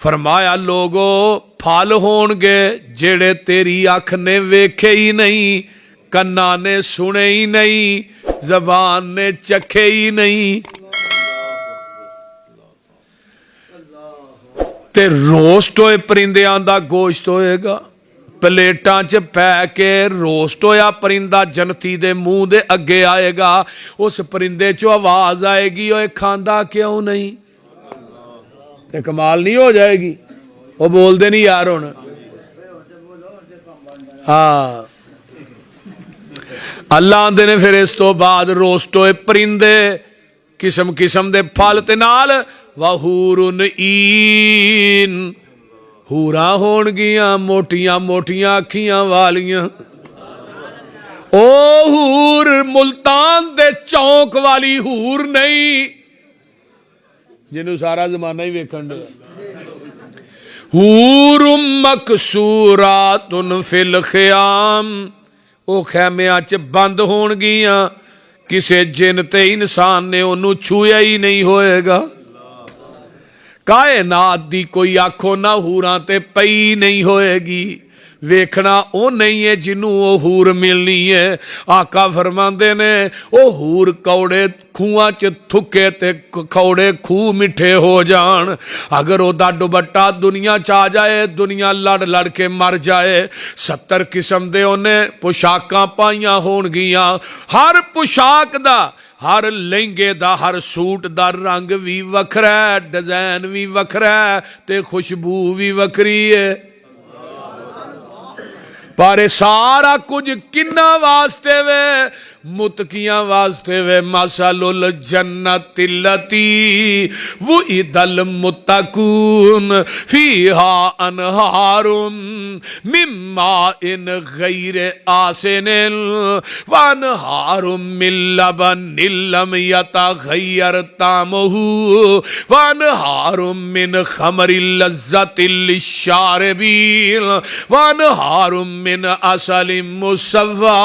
फरमाया लोगो फल होणगे जेड़े तेरी अख ने वेखे ही नहीं, कन्ना ने सुने ही नहीं, जबान ने चखे ही नहीं, ते रोस्ट होए परिंदियां दा गोश्त होएगा। प्लेटां च पै के रोस्ट होया परिंदा जनती दे मुंह दे अगे आएगा। उस परिंदे चो आवाज आएगी, ओए खांदा क्यों नहीं? ते कमाल नहीं हो जाएगी? वो बोलते नहीं यार हुण। हाँ, अल्लाह आंदे ने फिर इस तो बाद रोस्ट होए परिंदे, किस्म किस्म दे फल ते नाल वहूरुन ईन, हूरा होणगियां मोटियां मोटियां अखियां वालियां। ओ हूर मुल्तान दे चौंक वाली हूर नहीं जिन्हों सारा जमाना ही वेखण दे। हूरुम मकसूरातुन फिल खियाम, ओ खैमियां च बंद होणगियां, किसे जिन ते इंसान ने उन्हों छूया ही नहीं होएगा। कायनात दी कोई आखो ना हूरां ते पई नहीं होएगी। वेखना ओ नहीं है जिन्हों वो हूर मिलनी है। आका फरमांदे ने ओ हूर कौड़े खूहां च थुके ते कौड़े खूह मिठे हो जान। अगर ओदा दुपट्टा दुनिया च आ जाए, दुनिया लड़ लड़ के मर जाए। 70 किस्म दे उन्हें पोशाकां पाइयां होणगियां। हर पोशाक दा, हर लहंगे दा, हर सूट दा रंग भी वखरा है, डिजाइन भी वखरा है, ते खुशबू भी वखरी है। पर सारा कुछ किन्ना वास्ते वे? मुतकियां वास्ते वे। मसलुल जन्नतिल्लती वुइदल मुत्तकून फीहा अनहारुम मिम्मा इन गैर आसिनिल वनहारुम मिन लबनिल लम यतगय्यर तामुहु वनहारुम मिन खमरिल लज़्ज़तिल लिश्शारिबीन वनहारुम मिन असलिम मुसव्वा।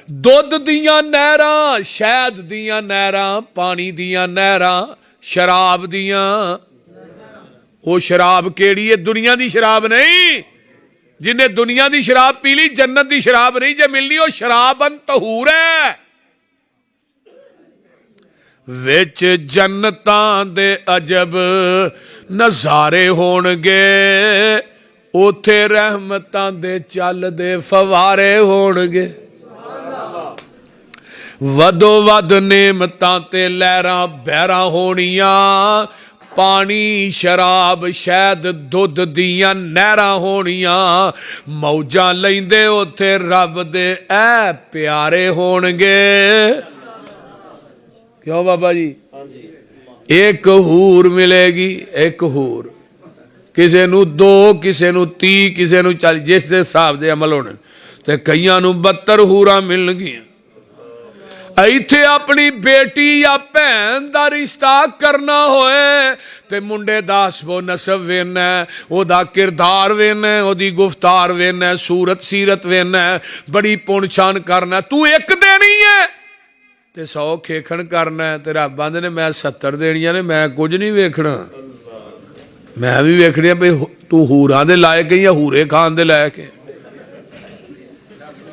दुध दियां नहरां, शहद दियां नहरां, पानी दियां नहरां, शराब दियां। वो शराब केड़ी है? दुनिया दी शराब नहीं। जिन्हें दुनिया दी शराब पी ली, जन्नत दी शराब नहीं जे मिलनी। वो शराबन तहूर है। विच जन्नतां दे अजब नज़ारे होणगे, उथे रहमतां दे चलदे फवारे होणगे। वदो वद नेमतां ते लहरां बहरां होणियां। पानी, शराब, शहद, दुध दियां नहरां होणियां। मौजां लैंदे उथे रब दे ऐ प्यारे होणगे। क्यों बाबा जी? एक हूर मिलेगी, एक हूर। किसे नू 2, किसे नू 30, किसे नू 40, जिस दे हिसाब दे अमल होने। ते कईयां नू 72 हूरां मिलणगियां। इत्थे अपनी बेटी या भैन दा रिश्ता करना होए ते मुंडे दा हसबो नसब वेना, ओदा किरदार वेना, ओदी गुफ्तार वेना, सूरत सीरत वेना, बड़ी पुणछान करना। तू एक देनी है ते 100 खेखण करना है। ते रब आंदे ने मैं 70 देनियां ने, मैं कुछ नहीं वेखना। मैं भी वेखनी है भाई तू हूरां दे लायक है या हूरे खान दे लायक है।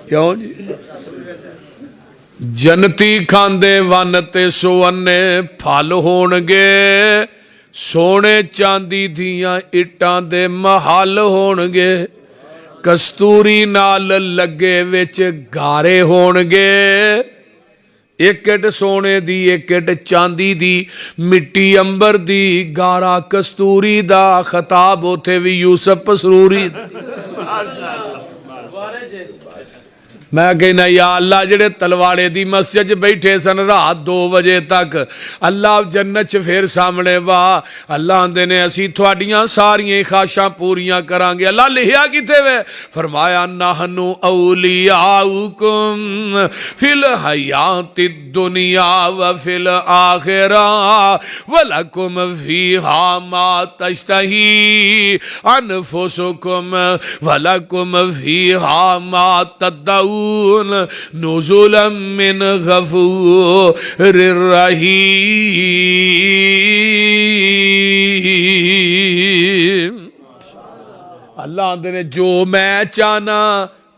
क्यों जी? जनती खांदे वन ते सुवन्ने फल होणगे, सोने चांदी दियां इट्टां दे महल होणगे। कस्तूरी नाल लगे विच गारे होणगे। एक इट सोने दी, एक इट चांदी दी, मिट्टी अंबर दी, गारा कस्तूरी दा। खताब उथे भी यूसुफ पसरूरी। मैं कहना या अल्लाह जेड़े तलवाड़े दी मस्जिद च बैठे सन रात 2 बजे तक, अल्लाह जन्नत च फिर सामने वाह। अल्लाह आंदे ने असी थोड़ियां सारियां ख्वाहिशां पूरियां करांगे। अल्लाह लिखिया किथे वे? फरमाया नहनु औलियाउकुम फिल हयाति दुनिया व फिल आखिरा वलकुम फीहा मा तश्तही अनफुसुकुम वलकुम फीहा मा तदऊ नुज़ुलम मिन गफूरिर रहीम। अल्लाह आंदे ने जो मैं चाहना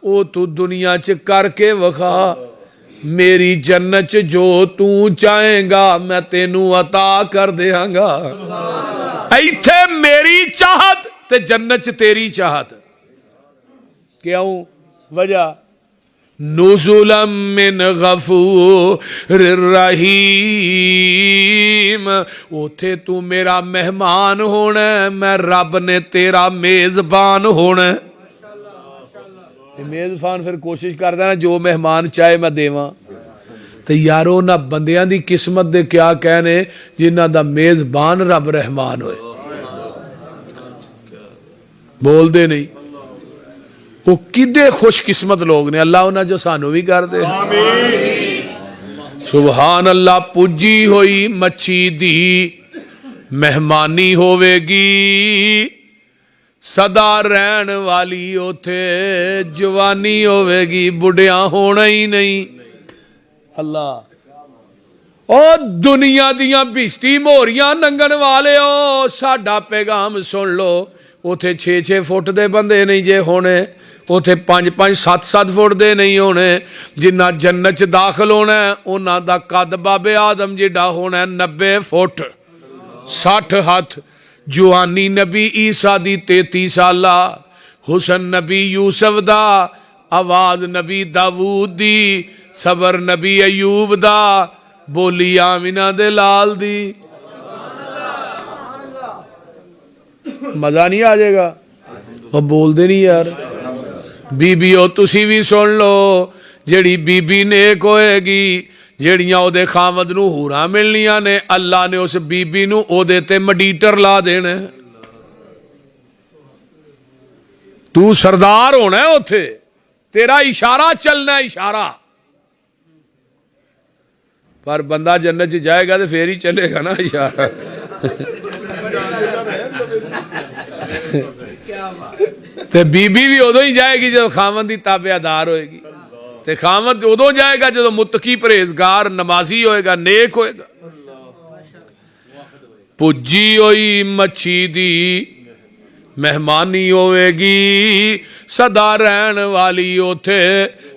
वो तू दुनिया च करके विखा, मेरी जन्नत च जो तू चाहेगा मैं तेनू अता कर देंगा। इत्थे मेरी चाहत ते जन्नत च तेरी चाहत। क्यों? वजह नुज़ुलम मिन गफूरिर रहीम, उथे तू मेरा मेहमान होना, मैं रब ने तेरा मेजबान होना। मेजबान फिर कोशिश करता ना जो मेहमान चाहे मैं देवां। तो यारो ना बंदियां दी किस्मत दे क्या कहने जिन्हां दा मेजबान रब रहमान होए। बोलते नहीं वो किडे खुशकिस्मत लोग ने, अल्लाह उन्हें जो सानू भी कर दे। सुभान अल्लाह। पूजी हुई मच्छी दी मेहमानी होवेगी, सदा रहन वाली उथे जवानी होवेगी, बुढ़िया होना ही नहीं। अल्लाह ओ दुनिया दियां भिश्ती मोहरियां नंगन वाले ओ साडा पैगाम सुन लो। उथे 6-6 फुट दे बंदे नहीं जे होने, उथे 5-5 7-7 फुट दे नहीं होने। जिन्ना जन्नत च दाखिल होना उन्हां दा कद बाबे आदम जिड्डा होना 90 फुट 60 हथ। जुआनी नबी ईसा दी 33 साला, हुसन नबी यूसुफ दा, आवाज नबी दाऊद दी, सबर नबी अयूब दा, बोली आमिना दे लाल दी। मजा नहीं आ जाएगा? वो बोलते नहीं यार। बीबीओ तुसी भी सुन लो, जेड़ी बीबी नेक होएगी, जेड़ियां ओदे खामद नू हूरां मिलनियां ने, अल्लाह ने उस बीबी नू ओदे ते मडीटर ला देना। तू सरदार होना है उथे, तेरा इशारा चलना, इशारा। पर बंदा जन्नत च जाएगा तो फिर ही चलेगा ना इशारा। ते बीबी भी उदों ही जाएगी जब खामद की ताबेदार होएगी, ते खामद उदों जाएगा जो मुत्तकी परहेजगार नमाजी होएगा, नेक होएगा। पुजी होई मच्छी दी मेहमानी होवेगी, सदा रहन वाली उथे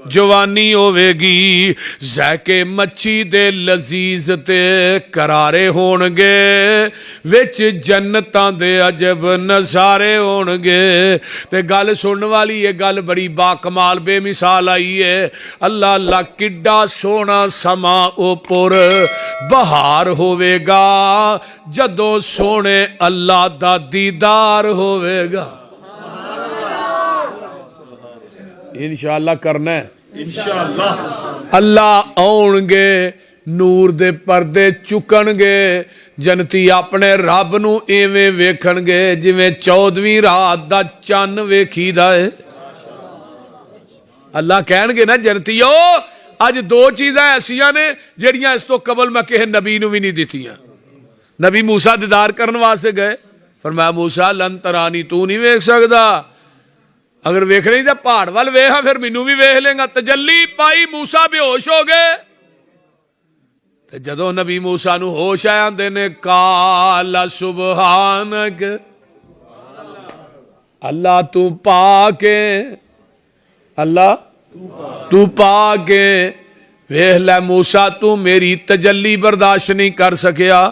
जवानी होवेगी। जैके मच्छी दे लजीज ते करारे होणगे, विच जन्नतां दे अजब नज़ारे होणगे। ते गल सुनने वाली ये गल बड़ी बाकमाल बेमिसाल आई है। अल्लाह अल्लाह किड्डा सोहना समा उपर बहार होवेगा, जदों सोने अल्लाह दा दीदार होवेगा। इंशाअल्लाह करना है। अल्लाह आउणगे, नूर दे पर्दे चुकणगे, जनती अपने रब नू इवें वेखणगे जिवें 14वीं रात दा चन्न वेखीदा है। अल्लाह कहणगे ना जनतीओ अज 2 चीज़ां ऐसियां ने जिहड़ियां इस तो कबल मैं किसी नबी नू भी नहीं दित्तियां। नबी मूसा दीदार करने वास्ते गए, फरमाया मूसा लन तरानी, तू नहीं वेख सकदा, अगर वेख रही तो पहाड़ वाल वेख, फिर मैनू भी वेख लेगा। तजल्ली पाई, मूसा बेहोश हो गए। ते जदों नबी मूसा नू होश आया आंदे ने काला सुबहानक, अल्लाह तू पाके, अल्लाह तू पाके। वेख लै मूसा, तू मेरी तजल्ली बर्दाश्त नहीं कर सकिया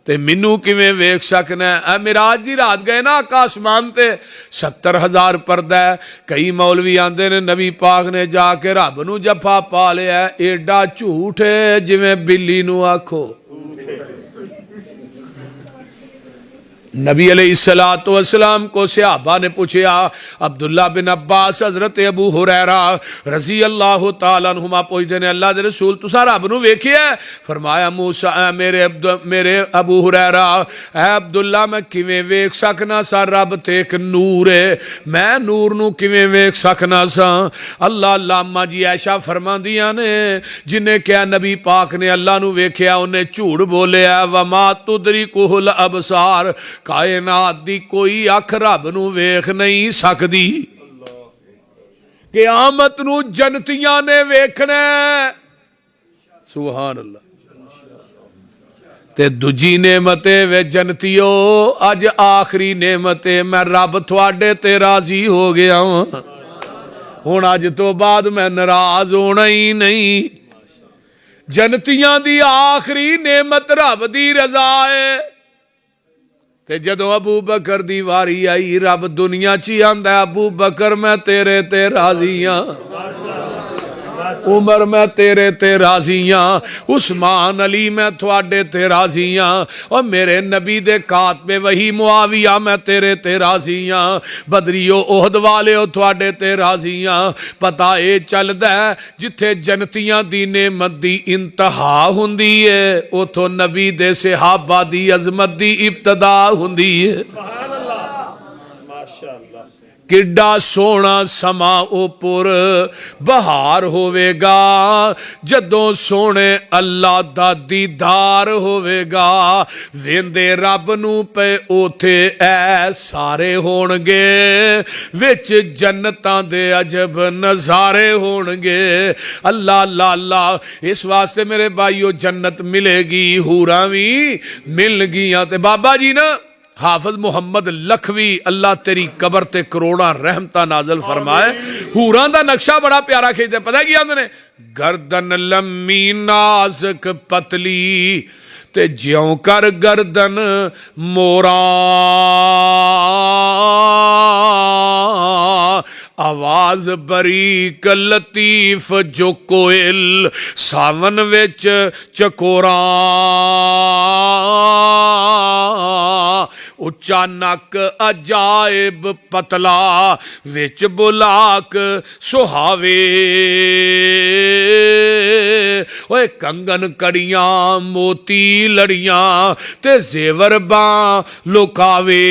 ते मैनू किवें वेख सकना है। मिराज दी रात गए ना आसमान ते 70,000 पर्दा है। कई मौलवी आंदे ने नबी पाक ने जाके रब नू जफा पा लिया। एडा झूठ है जिवें बिल्ली नू आखो। नबी अलैहिस्सलातु वस्सलाम को सहाबा ने पूछा, अब्दुल्ला बिन अब्बास, हजरत अबू हुरैरा रजी अल्लाह तआला अन्हुमा पूछते ने, अल्लाह दे रसूल तुसा रब नू वेखिया? फरमाया मूसा मेरे अबू हुरैरा, ऐ अब्दुल्ला मैं किवें वेख सकना सा? रब ते एक नूर है, मैं नूर नू किवें वेख सकना सा? अल्लाह अल्लाह अम्मा जी ऐशा फरमांदियां ने, जिन्हें क्या नबी पाक ने अल्लाह नू वेखिया उन्हें झूठ बोलिया। वमा तुदरिकुहुल अबसार, कायनात दी कोई अख रब नू वेख नहीं सकदी। क़यामत नूं जन्नतियां ने वेखना है। सुभान अल्लाह। ते दूजी नेमत वे जन्नतियो, अज आखिरी नेमत मैं रब तुहाडे ते राजी हो गया हां, हुण अज तो बाद मैं नाराज होना ही नहीं। जन्नतियां दी आखिरी नेमत रब दी रजा है। ते जदों अबू बकर दी वारी आई, रब दुनिया च ही आंदा अबू बकर मैं तेरे ते राजी हां, उमर मैं तेरे ते राजी हां, उस्मान अली मैं थोड़े ते राजी हां, और मेरे नबी दे कातबे वही मुआविया मैं तेरे ते राजी हां, बदरियो ओहद वाले थोड़े ते राजी हां। पता ये चलदा जिथे जन्नतियां दी नेमत दी इंतहा हुंदी है, उथों नबी दे सहाबा दी अजमत दी इब्तदा हुंदी है। किड्डा सोहना समा उपर बहार होवेगा, जदों सोने अल्लाह दा दीदार होवेगा। वेंदे रब नूं पे उथे ऐ सारे होणगे, विच जन्नतां दे अजब नज़ारे होणगे। अल्लाह लाला, इस वास्ते मेरे भाईओ जन्नत मिलेगी, हूरां भी मिलगियां। ते बाबा जी ना हाफिज मुहम्मद लखवी, अल्लाह तेरी कबर ते करोड़ा रहमता नाजल फरमाए, हूरां दा नक्शा बड़ा प्यारा खींचते। पता की आंदे ने, गर्दन लम्मी नाजुक पतली ते ज्यों कर गर्दन मोरा, आवाज बरीक लतीफ जो कोयल सावन विच चकोरा, उच्चा नक अजायब पतला विच बुलाक सुहावे, ओए कंगन कड़ियां मोती लड़ियां ते जेवर बां लुकावे,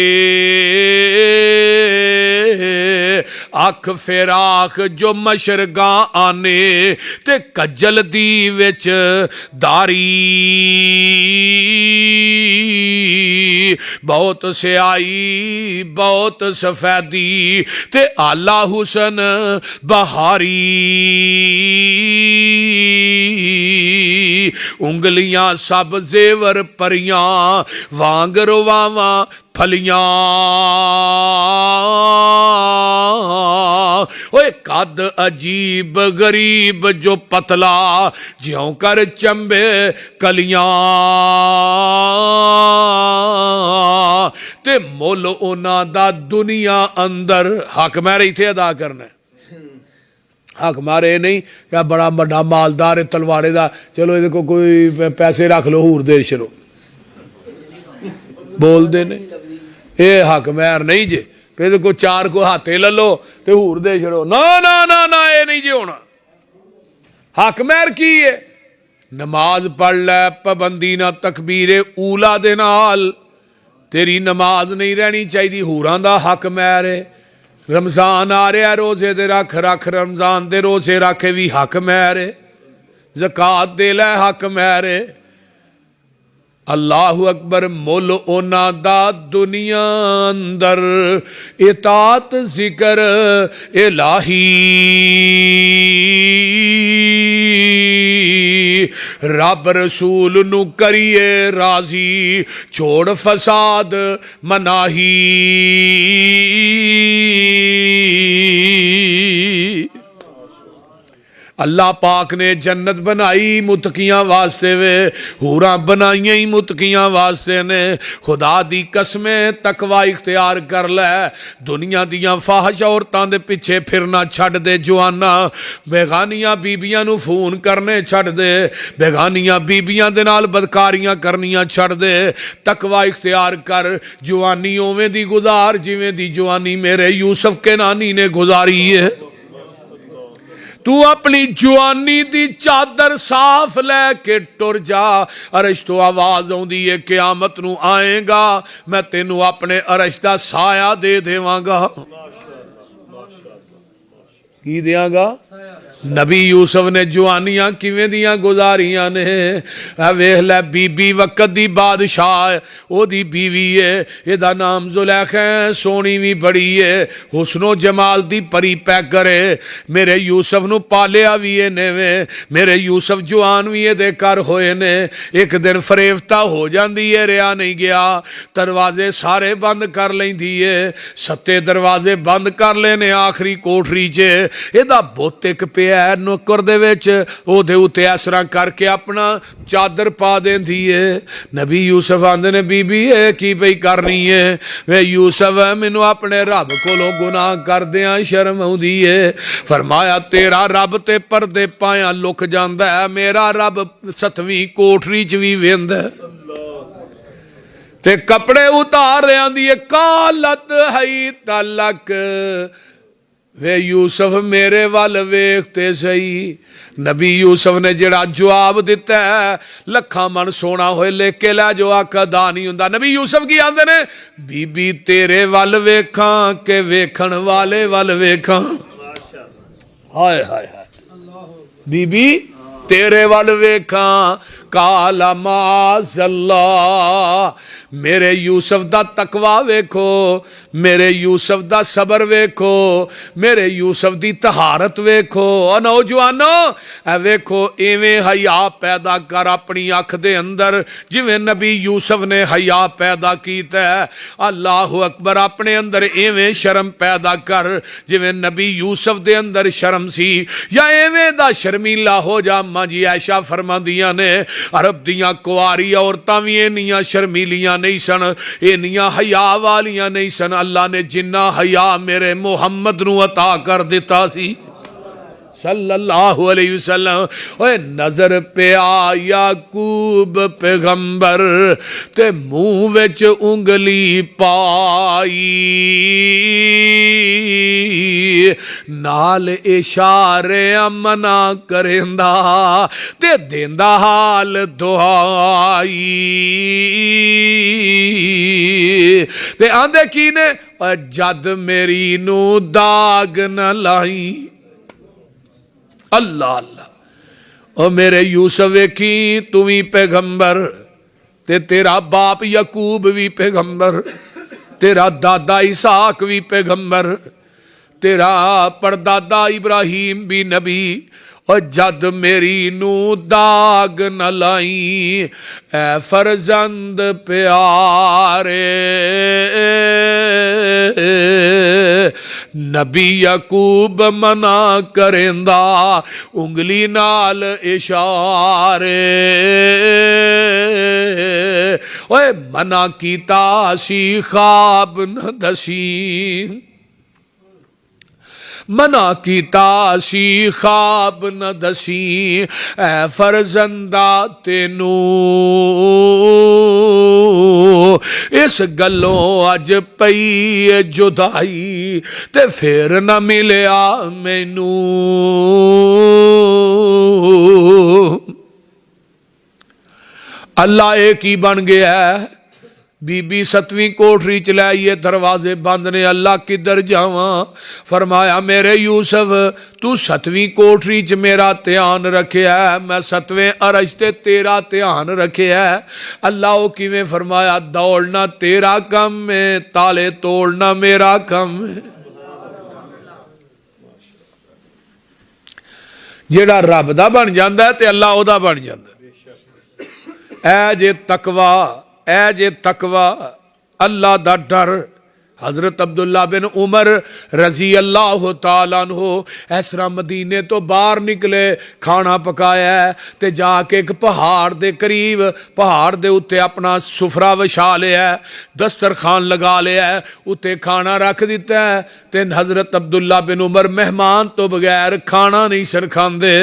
अख फिराख जो मशरगा आने ते कज्जल दी विच दारी, बहुत स्याई बहुत सफेदी ते आला हुसन बहारी, उंगलियां सब जेवर परियां वांग रोवावां फलियां, ओए कद अजीब गरीब जो पतला ज्यों कर चंबे कलियां, ते मुल उन्हां दा दुनिया अंदर। हक मैं इत्थे अदा करना, हक मारे नहीं क्या बड़ा बड़ा मालदार है तलवारे दा, चलो ये को कोई पैसे रख लो हूर दे छड़ो, बोलते ने ये हक मैर नहीं जे, फिर को चार को हाथे ले लो ते हूर दे छड़ो, ना ना ना ना ये नहीं जे होना। हक मैर की है, नमाज पढ़ लै पाबंदी ना तकबीरे ऊला दे नाल, तेरी नमाज नहीं रहनी चाहिए, हूरां दा हक मैर है। रमजान आ रहा रोजे दे रख रख, रमजान दे रोजे रखे भी हक मैर है, ज़कात दे लै हक मैर है। अल्लाहु अकबर, मुल ओना दा दुनिया अंदर इतात जिक्र इलाही, रब रसूल नू करिए राजी, छोड़ फसाद मनाही। अल्लाह पाक ने जन्नत बनाई मुतकियां वास्ते वे, हूरां बनाइयां ही मुतकियां वास्ते ने। खुदा दी कसमें तकवा इख्तियार कर लै, दुनिया दियां फाहश औरतां दे पिछे फिरना छड्ड दे जवाना, बेगानियां बीबियां नू फोन करने छड्ड दे, बेगानियां बीबियां दे नाल बदकारियां करनियां छड्ड दे, तकवा इख्तियार कर, जवानी उवें दी गुजार जिवें दी जवानी मेरे यूसुफ के नानी ने गुजारी है। तू अपनी जवानी दी चादर साफ लैके टुर जा, अरश तो आवाज आउंदी है क़यामत नू आएगा, मैं तेनू अपने अरश दा साया दे देवांगा। की देंगा? नबी यूसुफ ने जवानियां किवें दियां गुजारियां ने। वेख लै बीबी वक्त दी बादशाह ओदी बीवी है, एदा नाम जुलैखा है, सोहनी भी बड़ी है, हुस्नो जमाल दी परी पै करे। मेरे यूसुफ नू पालिया भी इहने वे, मेरे यूसुफ जवान भी एदे घर होए ने। एक दिन फरेवता हो जाती है, रिहा नहीं गया, दरवाजे सारे बंद कर लैंदी है, 7 दरवाजे बंद कर लेने आखिरी कोठरी च। एदा बुत एक पे नुक्कर दे विच, ओदे उत्ते इस तरह करके अपना चादर पा देंदी है। नबी यूसुफ आंदे ने बीबी ये की पई करनी है? वे यूसुफ मैनू अपने रब कोलों गुनाह करदियां शर्म आउंदी है। फरमाया तेरा रब ते पर्दे पाया लुक जांदा है, मेरा रब 7वीं कोठरी च भी वेंदा ते कपड़े उतार आंदी है। कालत हई तलक, वे यूसुफ मेरे वाल वेखते सही। नबी यूसुफ ने जड़ा जवाब दिता है, लखा मन सोना होए लेके लै जो आखदा नहीं हुंदा। नबी यूसुफ की आंदे ने बीबी तेरे वाल वेखां के वेखण वाले वाल वेखां। हाय हाय हाय बीबी तेरे वाल वेखां। काला माज़अल्लाह, मेरे यूसुफ दा तकवा वेखो, मेरे यूसुफ दा सबर वेखो, मेरे यूसुफ दी तहारत वेखो। नौजवानो ए वेखो इवें हया पैदा कर अपनी अख दे अंदर जिवें नबी यूसुफ ने हया पैदा कीता है। अल्लाह अकबर, अपने अंदर इवें शर्म पैदा कर जिवें नबी यूसुफ दे अंदर शर्म सी, या इवें दा शर्मीला हो जा। अम्मा जी ऐशा फरमांदियां ने अरब दियां कुआरी औरतां भी इन्नियां शर्मीलियां नहीं सन, इन्नियां हया वालियां नहीं सन। अल्लाह ने जिन्ना हया मेरे मुहम्मद नू अता कर दिता सी सल्लल्लाहु अलैहि वसल्लम। ओए नजर पे आ याकूब पैगंबर ते मुंह विच उंगली पाई, नाल इशारे मना करेंदा ते देंदा हाल दुआई। ते आंदे की ने जद मेरी नू दाग न लाई। अल्लाह अल्लाह, ओ मेरे यूसुफ वेखी तू भी पैगंबर ते तेरा बाप यकूब भी पैगंबर, तेरा दादा इसहाक भी पैगंबर, तेरा परदादा इब्राहिम भी नबी। और जद मेरी नू दाग न लाई ए फरजंद प्यारे। नबी यकूब मना करेंदा उंगली नाल इशारे। ओए मना कीता सी ख्वाब न दसी, मना कीता सी ख्वाब न दसी ऐ फरजंदा तेनू। इस गलों अज पई जुदाई ते फिर न मिलिया मैनू। अल्लाह एक ही बन गया है। बीबी 7वीं कोठरी च लाइए, दरवाजे बंद ने। अल्लाह किधर जावा? फरमाया मेरे यूसुफ तू 7वीं कोठरी च मेरा ध्यान रखिया, मैं 7वें अरश ते तेरा ध्यान रखिया। अल्लाह ओ किवें? फरमाया दौड़ना तेरा कम है, ताले तोड़ना मेरा कम है। जेड़ा रब दा बन जांदा है ते अल्लाह ओदा बन जांदा। ऐ जे तकवा, ऐ जे तकवा, अल्लाह दा डर। हजरत अब्दुल्ला बिन उमर रजी अल्लाह तआला अन्हु इस तरह मदीने तो बाहर निकले, खाना पकाया ते जाके एक पहाड़ दे करीब, पहाड़ दे उत्ते अपना सुफरा विछा लिया, दस्तरखान लगा लिया, उत्ते खाना रख दिता है। ते हजरत अब्दुल्ला बिन उमर मेहमान तो बगैर खाना नहीं सर खांदे।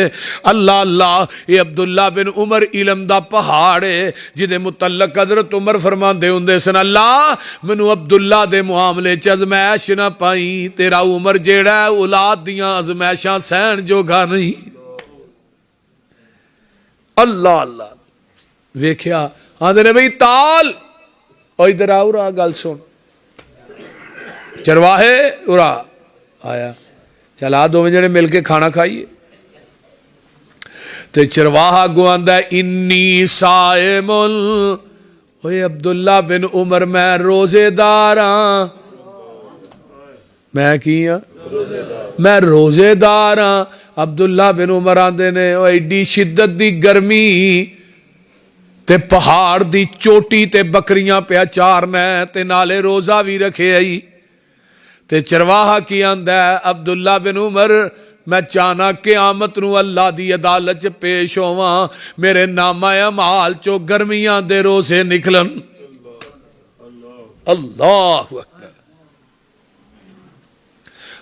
अल्लाह अल्लाह, ये अब्दुल्ला बिन उमर इलम दा पहाड़ है जिदे मुतल्लक हजरत उमर फरमांदे हुंदे सन, अल्लाह मैनू अब्दुल्ला दे मामले च अजमैश ना पाई, तेरा उमर जेड़ा औलाद दियां अजमैशां सहन जोगा नहीं। अल्लाह अल्लाह, वेख्या आंदे ने बई ताल ओ इधर आओ, रा गल सुन। चरवाहे उरा आया, चल आ दोवें जने मिल के खाना खाइए। ते चरवाहा अगों आंदा इन्नी साइमुल, ओए अब्दुल्ला बिन उमर मैं रोजेदार हाँ। मैं की हाँ? मैं रोजेदार हाँ। अब्दुल्ला बिन उमर आंदे ने एडी शिद्दत दी गर्मी ते पहाड़ दी चोटी ते बकरियां पिया चारना ते नाले रोजा भी रखे आई। ते चरवाहा की आंदा है अब्दुल्ला बिन उमर मैं चाहना क़यामत नूं अल्लाह दी अदालत च पेश होवां, मेरे नामा अमाल चो गर्मियां दे रोजे निकलन। अल्लाह अकबर।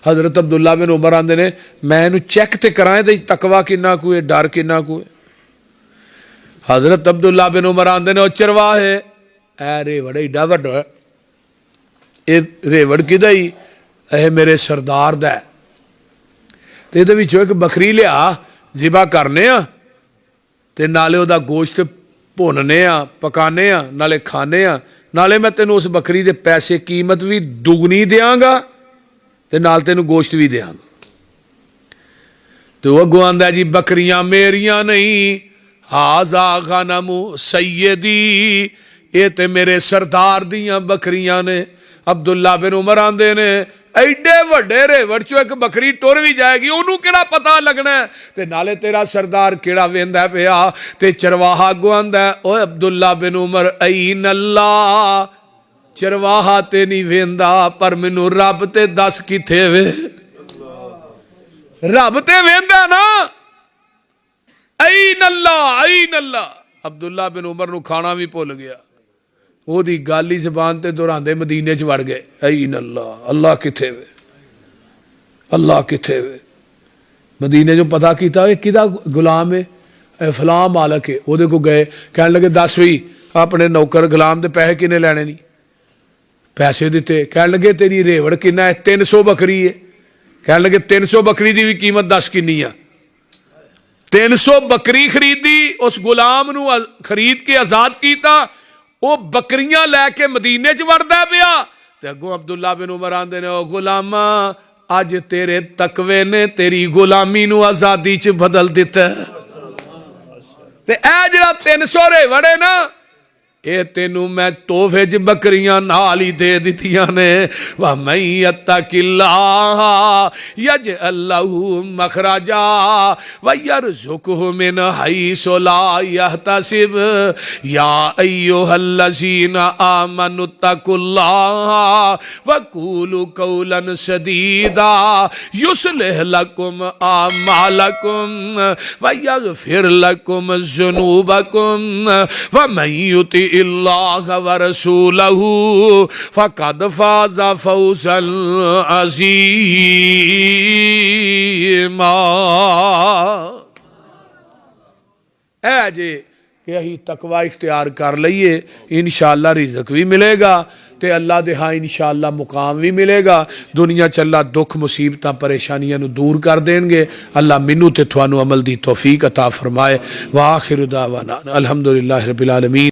हजरत अब्दुल्ला बिन उमर आंदे ने मैं इनू चेक ते करां इहदे तकवा किन्ना कु है, डर किन्ना कु है। हजरत अब्दुल्ला बिन उमर आंदे ने चरवाहे ऐ रेवड़ एडा वड्डा है, ये रेवड़ किदा ही यह मेरे सरदार दा है, ते इहदे विचों एक बकरी लिया जिबा करने आ ते नाले उहदा गोश्त भुनने आ पकाने आ नाले खाने आ, नाले मैं तेनों उस बकरी दे पैसे कीमत भी दुगनी देंगा ते नाल तेनों गोश्त भी देंगा। तो अगों आंदा जी बकरियां मेरियां नहीं, हाजा गनमु सैयदी, ये ते मेरे सरदार दियां बकरियां ने। अब्दुल्ला बिन उमर आंदे ने एडे वड्डे रेवड़ चो एक बकरी टुर भी जाएगी उन्होंने केड़ा पता लगना है, ते नाले तेरा सरदार केड़ा वेंदा पिया। ते चरवाहा अगों आंदा ओए अब्दुल्ला बिन उमर ऐन अल्लाह, चरवाहा ते नहीं वेंदा पर मैनू रब ते दस किथे वे, रब ते वेंदा ना। ऐन अल्लाह ऐन अल्लाह। अब्दुल्ला बिन उमर नू खाना भी भुल गया, ओदी गल ही जबान ते दोहरांदे मदीने च वड़ गए। ऐन अल्लाह, अल्लाह किथे वे, अल्लाह किथे वे। मदीने जो पता किया किदा गुलाम है, फलां मालक है, ओदे को गए कहने लगे दस भी अपने नौकर गुलाम दे पैसे किने लैने नहीं, पैसे दिते। कहने लगे तेरी रेवड़ किन्ना है, 300 बकरी है। कहने लगे 300 बकरी की भी कीमत दस किन्नी आ। 300 बकरी खरीदी, उस गुलाम नू खरीद के आजाद किया, वो बकरियां लैके मदीने च वड़दा पिया। ते अगों अब्दुल्ला बिन उमर आंदे ने ओ गुलामा अज तेरे तकवे ने तेरी गुलामी नू आजादी च बदल दिता। ते ए जिहड़ा 300 रेवड़ है ना, ये तेनू मैं तोहफे च बकरियां नाल ही दे दित्तियां ने। वा मई अत्तकिल्लाह यजअल लहू मखरजा व यरज़ुकहु मिन हैसु ला यहतसिब या अय्युहल्लज़ीना आमनु तकुल्लाह व कूलू कौलन सदीदा युस्लिह लकुम आमालकुम व यगफिर लकुम ज़ुनूबकुम व मन युति इल्लाह व रसूलहू फक़द फ़ाज़ फ़ौज़न अज़ीमा। ऐ जे कि अहीं तकवा इख्तियार कर लईए, इंशाअल्लाह रिज़क भी मिलेगा ते अल्लाह दे हाँ इंशाअल्लाह मुकाम भी मिलेगा। दुनिया च अल्लाह दुख मुसीबतां परेशानियां नू दूर कर देंगे। अल्लाह मैनू ते तुहानू अमल दी तौफीक अता फरमाए। व आखिरु दावाना अल्हम्दुलिल्लाहि रब्बिल आलमीन।